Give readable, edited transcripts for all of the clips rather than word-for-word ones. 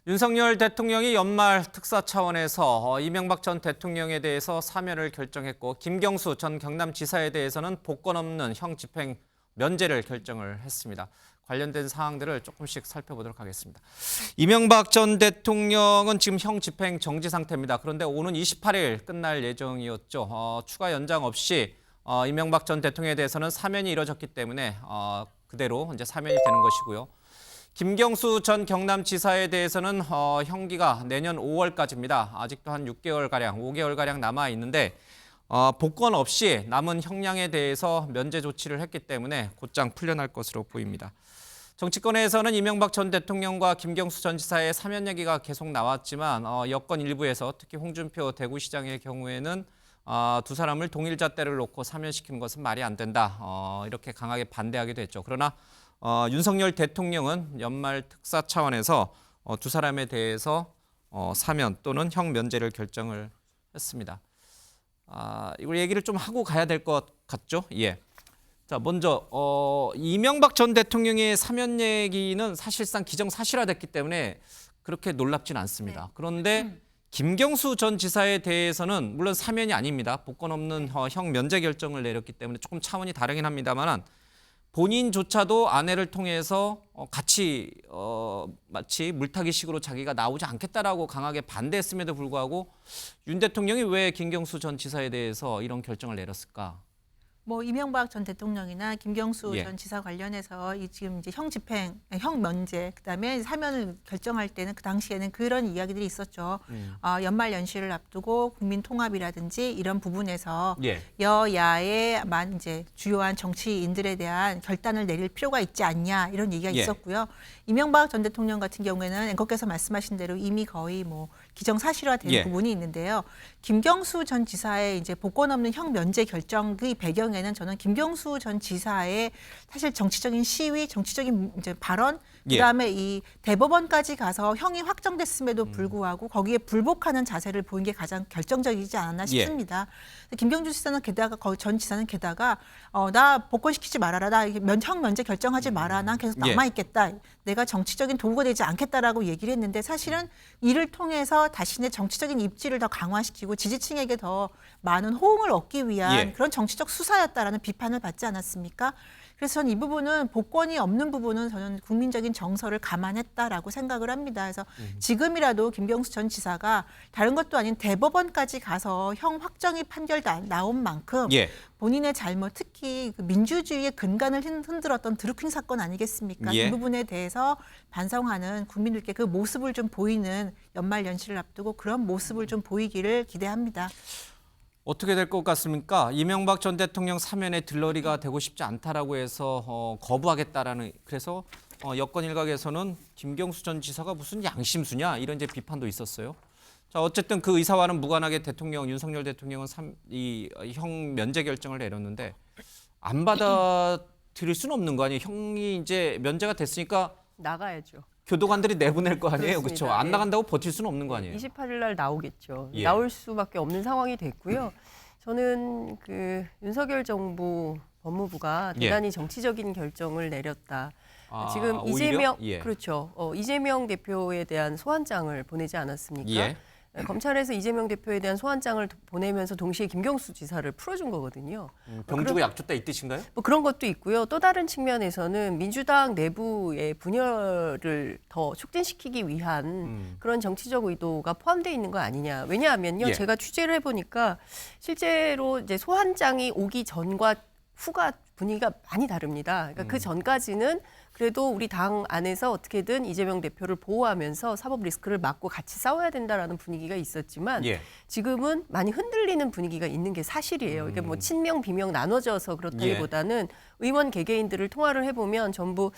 윤석열 대통령이 연말 특사 차원에서 이명박 전 대통령에 대해서 사면을 결정했고 김경수 전 경남지사에 대해서는 복권 없는 형 집행 면제를 결정을 했습니다. 관련된 사항들을 조금씩 살펴보도록 하겠습니다. 이명박 전 대통령은 지금 형 집행 정지 상태입니다. 그런데 오는 28일 끝날 예정이었죠. 추가 연장 없이 이명박 전 대통령에 대해서는 사면이 이뤄졌기 때문에 그대로 이제 사면이 되는 것이고요. 김경수 전 경남지사에 대해서는 형기가 내년 5월까지입니다. 아직도 한 6개월가량, 5개월가량 남아있는데 복권 없이 남은 형량에 대해서 면제 조치를 했기 때문에 곧장 풀려날 것으로 보입니다. 정치권에서는 이명박 전 대통령과 김경수 전 지사의 사면 얘기가 계속 나왔지만 여권 일부에서 특히 홍준표 대구시장의 경우에는 두 사람을 동일 잣대를 놓고 사면시키는 것은 말이 안 된다. 이렇게 강하게 반대하기도 했죠. 그러나 윤석열 대통령은 연말 특사 차원에서 두 사람에 대해서 사면 또는 형 면제를 결정을 했습니다. 이걸 얘기를 좀 하고 가야 될 것 같죠? 예. 자, 먼저 이명박 전 대통령의 사면 얘기는 사실상 기정사실화됐기 때문에 그렇게 놀랍진 않습니다. 그런데 김경수 전 지사에 대해서는 물론 사면이 아닙니다. 복권 없는 형 면제 결정을 내렸기 때문에 조금 차원이 다르긴 합니다만 본인조차도 아내를 통해서 같이 마치 물타기식으로 자기가 나오지 않겠다라고 강하게 반대했음에도 불구하고 윤 대통령이 왜 김경수 전 지사에 대해서 이런 결정을 내렸을까? 뭐 이명박 전 대통령이나 김경수 예. 전 지사 관련해서 지금 이제 형 집행, 형 면제, 그다음에 사면을 결정할 때는 그 당시에는 그런 이야기들이 있었죠. 연말 연시를 앞두고 국민 통합이라든지 이런 부분에서 예. 여야의 이제 주요한 정치인들에 대한 결단을 내릴 필요가 있지 않냐 이런 얘기가 예. 있었고요. 이명박 전 대통령 같은 경우에는 앵커께서 말씀하신 대로 이미 거의 뭐 기정사실화된 예. 부분이 있는데요. 김경수 전 지사의 이제 복권 없는 형 면제 결정의 배경에는 저는 김경수 전 지사의 사실 정치적인 시위, 정치적인 이제 발언, 예. 그다음에 이 대법원까지 가서 형이 확정됐음에도 불구하고 거기에 불복하는 자세를 보인 게 가장 결정적이지 않았나 싶습니다. 김경수 지사는 게다가 전 지사는 게다가 나 복권시키지 말아라, 나 형 면제 결정하지 마라, 난 계속 남아 있겠다. 내가 정치적인 도구가 되지 않겠다라고 얘기를 했는데 사실은 이를 통해서 자신의 정치적인 입지를 더 강화시키고 지지층에게 더 많은 호응을 얻기 위한 그런 정치적 수사였다라는 비판을 받지 않았습니까? 그래서 저는 이 부분은 복권이 없는 부분은 저는 국민적인 정서를 감안했다라고 생각을 합니다. 그래서 지금이라도 김경수 전 지사가 다른 것도 아닌 대법원까지 가서 형 확정이 판결 나온 만큼 본인의 잘못, 특히 그 민주주의의 근간을 흔들었던 드루킹 사건 아니겠습니까? 이 부분에 대해서 반성하는 국민들께 그 모습을 좀 보이는 연말 연시를 앞두고 그런 모습을 좀 보이기를 기대합니다. 어떻게 될 것 같습니까? 이명박 전 대통령 사면에 들러리가 되고 싶지 않다라고 해서 거부하겠다라는, 그래서 여권 일각에서는 김경수 전 지사가 무슨 양심수냐 이런 이제 비판도 있었어요. 자, 어쨌든 그 의사와는 무관하게 윤석열 대통령은 이 형 면제 결정을 내렸는데 안 받아들일 수는 없는 거 아니에요? 형이 이제 면제가 됐으니까 나가야죠. 교도관들이 내보낼 거 아니에요? 그렇죠? 안 예. 나간다고 버틸 수는 없는 거 아니에요? 28일 날 나오겠죠. 예. 나올 수밖에 없는 상황이 됐고요. 저는 그 윤석열 정부 법무부가 대단히 정치적인 결정을 내렸다. 지금 오히려? 이재명 그렇죠. 이재명 대표에 대한 소환장을 보내지 않았습니까? 예. 검찰에서 이재명 대표에 대한 소환장을 보내면서 동시에 김경수 지사를 풀어준 거거든요. 병주고 약줬다 이 뜻인가요? 뭐 그런 것도 있고요. 또 다른 측면에서는 민주당 내부의 분열을 더 촉진시키기 위한 그런 정치적 의도가 포함되어 있는 거 아니냐. 왜냐하면요. 제가 취재를 해보니까 실제로 이제 소환장이 오기 전과 후가 분위기가 많이 다릅니다. 그러니까 그 전까지는 그래도 우리 당 안에서 어떻게든 이재명 대표를 보호하면서 사법 리스크를 막고 같이 싸워야 된다라는 분위기가 있었지만 지금은 많이 흔들리는 분위기가 있는 게 사실이에요. 이게 뭐 친명 비명 나눠져서 그렇다기보다는 의원 개개인들을 통화를 해보면 전부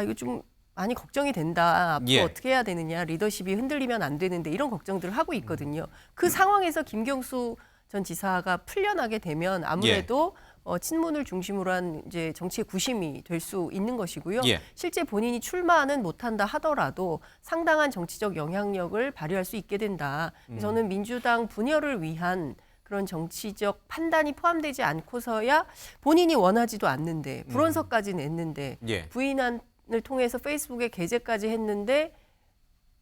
이거 좀 많이 걱정이 된다. 앞으로 어떻게 해야 되느냐. 리더십이 흔들리면 안 되는데 이런 걱정들을 하고 있거든요. 그 상황에서 김경수 전 지사가 풀려나게 되면 아무래도 친문을 중심으로 한 이제 정치의 구심이 될 수 있는 것이고요. 실제 본인이 출마는 못한다 하더라도 상당한 정치적 영향력을 발휘할 수 있게 된다. 저는 민주당 분열을 위한 그런 정치적 판단이 포함되지 않고서야 본인이 원하지도 않는데 불원서까지 냈는데 부인을 통해서 페이스북에 게재까지 했는데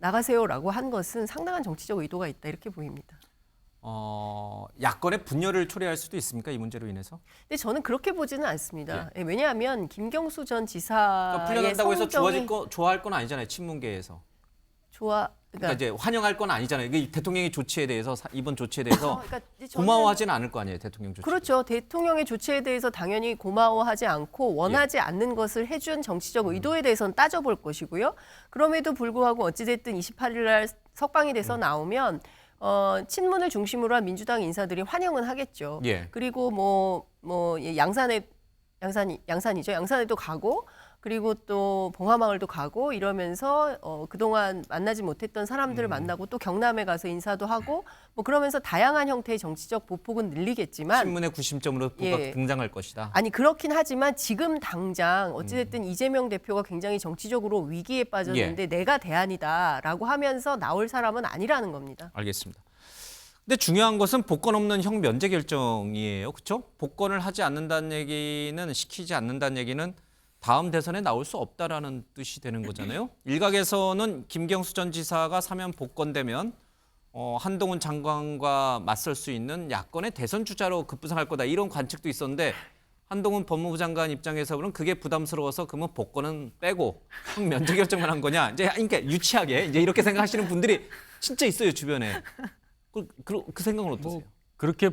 나가세요라고 한 것은 상당한 정치적 의도가 있다 이렇게 보입니다. 야권의 분열을 초래할 수도 있습니까? 이 문제로 인해서? 근데 저는 그렇게 보지는 않습니다. 예, 왜냐하면 김경수 전 그러니까 지사의 풀려난다고 해서 성정이 좋아할 건 아니잖아요. 친문계에서. 그러니까 그러니까 이제 환영할 건 아니잖아요. 이게 대통령의 조치에 대해서 이번 조치에 대해서 그러니까 저는 고마워하지는 않을 거 아니에요. 대통령 조치. 그렇죠. 대통령의 조치에 대해서 당연히 고마워하지 않고 원하지 않는 것을 해준 정치적 의도에 대해서는 따져볼 것이고요. 그럼에도 불구하고 어찌됐든 28일 날 석방이 돼서 나오면 친문을 중심으로 한 민주당 인사들이 환영은 하겠죠. 예. 그리고 양산이죠. 양산에도 가고 그리고 또 봉화마을도 가고 이러면서 그동안 만나지 못했던 사람들을 만나고 또 경남에 가서 인사도 하고 뭐 그러면서 다양한 형태의 정치적 보폭은 늘리겠지만 신문의 구심점으로 예. 등장할 것이다. 아니 그렇긴 하지만 지금 당장 어찌됐든 이재명 대표가 굉장히 정치적으로 위기에 빠졌는데 내가 대안이다라고 하면서 나올 사람은 아니라는 겁니다. 알겠습니다. 근데 중요한 것은 복권 없는 형 면제 결정이에요. 그렇죠? 복권을 하지 않는다는 얘기는 시키지 않는다는 얘기는 다음 대선에 나올 수 없다라는 뜻이 되는 거잖아요. 일각에서는 김경수 전 지사가 사면 복권되면 한동훈 장관과 맞설 수 있는 야권의 대선 주자로 급부상할 거다 이런 관측도 있었는데 한동훈 법무부 장관 입장에서는 그게 부담스러워서 그러면 복권은 빼고 형 면제 결정만 한 거냐? 이제 그러니까 유치하게 이제 이렇게 생각하시는 분들이 진짜 있어요 주변에. 그 생각은 어떠세요? 그렇게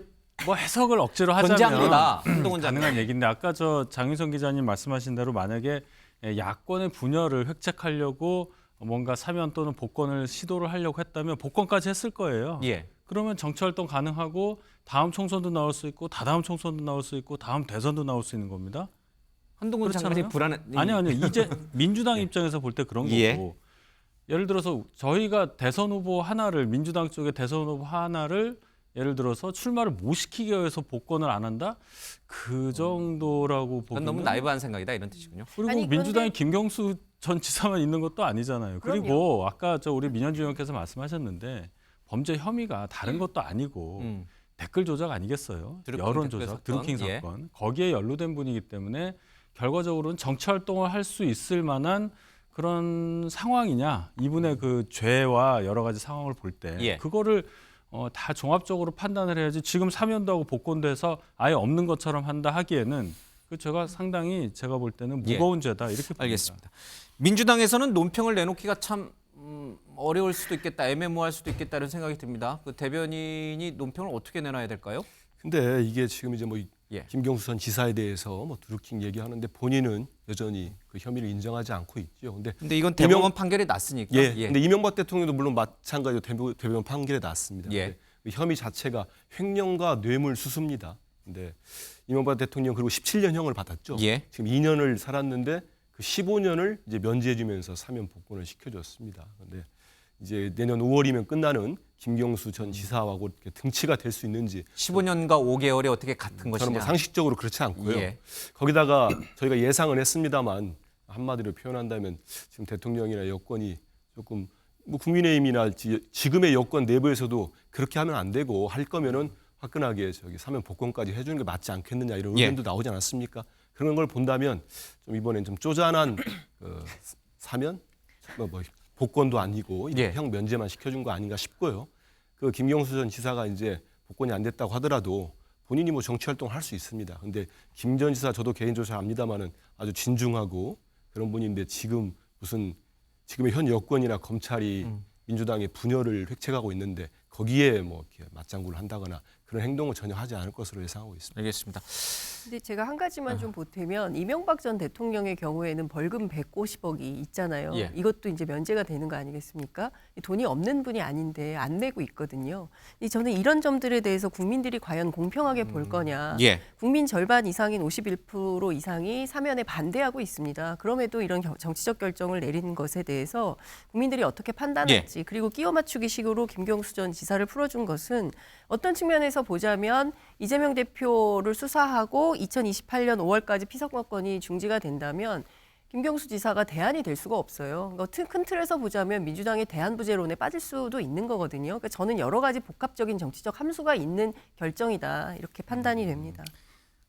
뭐 해석을 억지로 하자면 권장보다 한동훈 장관. 가능한 얘기인데 아까 저 장윤성 기자님 말씀하신 대로 만약에 야권의 분열을 획책하려고 뭔가 사면 또는 복권을 시도를 하려고 했다면 복권까지 했을 거예요. 예. 그러면 정치활동 가능하고 다음 총선도 나올 수 있고 다다음 총선도 나올 수 있고 다음 대선도 나올 수 있는 겁니다. 한동훈 장관이 그렇잖아요. 불안해. 아니요. 이제 민주당 입장에서 볼 때 그런 거고. 예. 예를 들어서 저희가 대선 후보 하나를 민주당 쪽에 대선 후보 하나를 예를 들어서 출마를 못 시키기 위해서 복권을 안 한다? 그 정도라고 그건 보면 너무 나이브한 생각이다 이런 뜻이군요. 그리고 아니, 민주당에 김경수 전 지사만 있는 것도 아니잖아요. 그럼요. 그리고 아까 우리 민현주 의원께서 말씀하셨는데 범죄 혐의가 다른 것도 아니고 댓글 조작 아니겠어요? 드루킹 여론 댓글 조작, 사건. 드루킹 예. 사건. 거기에 연루된 분이기 때문에 결과적으로는 정치 활동을 할 수 있을 만한 그런 상황이냐? 이분의 그 죄와 여러 가지 상황을 볼 때 예. 그거를 다 종합적으로 판단을 해야지 지금 사면도 하고 복권도 해서 아예 없는 것처럼 한다 하기에는 제가 상당히 제가 볼 때는 무거운 죄다 이렇게 봅니다. 알겠습니다. 민주당에서는 논평을 내놓기가 참 어려울 수도 있겠다, 애매모호할 수도 있겠다 이런 생각이 듭니다. 그 대변인이 논평을 어떻게 내놔야 될까요? 근데 이게 지금 이제 뭐 예. 김경수 전 지사에 대해서 뭐 드루킹 얘기하는데 본인은 여전히 그 혐의를 인정하지 않고 있죠. 근데 이건 대법원 판결이 났으니까. 예. 근데 이명박 대통령도 물론 마찬가지로 대법원 판결이 났습니다. 예. 근데 그 혐의 자체가 횡령과 뇌물수수입니다. 근데 이명박 대통령 그리고 17년형을 받았죠. 예. 지금 2년을 살았는데 그 15년을 이제 면제해주면서 사면 복권을 시켜줬습니다. 근데 이제 내년 5월이면 끝나는 김경수 전 지사하고 이렇게 등치가 될 수 있는지 15년과 5개월이 어떻게 같은 것이냐. 저는 뭐 상식적으로 그렇지 않고요. 예. 거기다가 저희가 예상은 했습니다만 한마디로 표현한다면 지금 대통령이나 여권이 조금 뭐 국민의힘이나 지금의 여권 내부에서도 그렇게 하면 안 되고 할 거면은 화끈하게 사면 복권까지 해주는 게 맞지 않겠느냐 이런 예. 의견도 나오지 않았습니까? 그런 걸 본다면 좀 이번엔 좀 쪼잔한 사면 뭐 복권도 아니고 예. 형 면제만 시켜준 거 아닌가 싶고요. 그 김경수 전 지사가 이제 복권이 안 됐다고 하더라도 본인이 뭐 정치 활동을 할 수 있습니다. 근데 김 전 지사 저도 개인적으로 잘 압니다만은 아주 진중하고 그런 분인데 지금 무슨 지금의 현 여권이나 검찰이 민주당의 분열을 획책하고 있는데 거기에 뭐 이렇게 맞장구를 한다거나 그런 행동을 전혀 하지 않을 것으로 예상하고 있습니다. 알겠습니다. 근데 제가 한 가지만 좀 보태면 이명박 전 대통령의 경우에는 벌금 150억이 있잖아요. 예. 이것도 이제 면제가 되는 거 아니겠습니까? 돈이 없는 분이 아닌데 안 내고 있거든요. 저는 이런 점들에 대해서 국민들이 과연 공평하게 볼 거냐. 예. 국민 절반 이상인 51% 이상이 사면에 반대하고 있습니다. 그럼에도 이런 정치적 결정을 내린 것에 대해서 국민들이 어떻게 판단할지 그리고 끼워 맞추기 식으로 김경수 전 지사를 풀어준 것은 어떤 측면에서 보자면 이재명 대표를 수사하고 2028년 5월까지 피선거권이 중지가 된다면 김경수 지사가 대안이 될 수가 없어요. 그러니까 큰 틀에서 보자면 민주당의 대안부재론에 빠질 수도 있는 거거든요. 그러니까 저는 여러 가지 복합적인 정치적 함수가 있는 결정이다 이렇게 판단이 됩니다.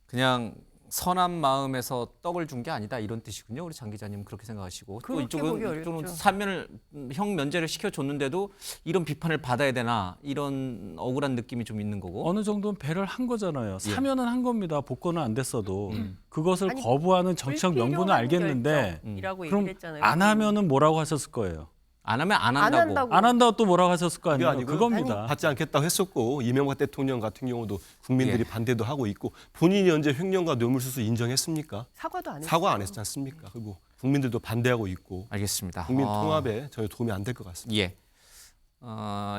그냥 선한 마음에서 떡을 준 게 아니다 이런 뜻이군요. 우리 장 기자님 그렇게 생각하시고 또 그렇게 보기 이쪽은 어렵죠. 사면을 형 면제를 시켜줬는데도 이런 비판을 받아야 되나 이런 억울한 느낌이 좀 있는 거고. 어느 정도는 배를 한 거잖아요. 사면은 한 겁니다. 복권은 안 됐어도 그것을 아니, 거부하는 정치적 명분은 알겠는데 결정이라고 그럼 얘기를 했잖아요. 안 하면은 뭐라고 하셨을 거예요? 안 하면 안 안 한다고. 한다고. 안 한다고 또 뭐라고 하셨을 거 아니에요? 아니고요. 그겁니다. 받지 않겠다고 했었고 이명박 대통령 같은 경우도 국민들이 반대도 하고 있고 본인이 언제 횡령과 뇌물수수 인정했습니까? 사과도 안 했어요. 사과 안 했지 않습니까? 그리고 국민들도 반대하고 있고 알겠습니다. 국민 통합에 전혀 도움이 안 될 것 같습니다. 예.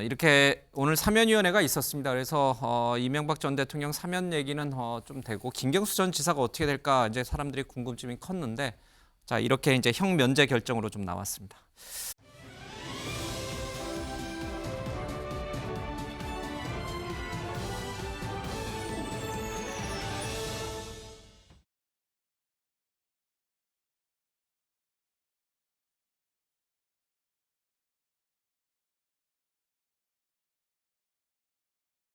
이렇게 오늘 사면위원회가 있었습니다. 그래서 이명박 전 대통령 사면 얘기는 좀 되고 김경수 전 지사가 어떻게 될까 이제 사람들이 궁금증이 컸는데 자 이렇게 이제 형 면제 결정으로 좀 나왔습니다.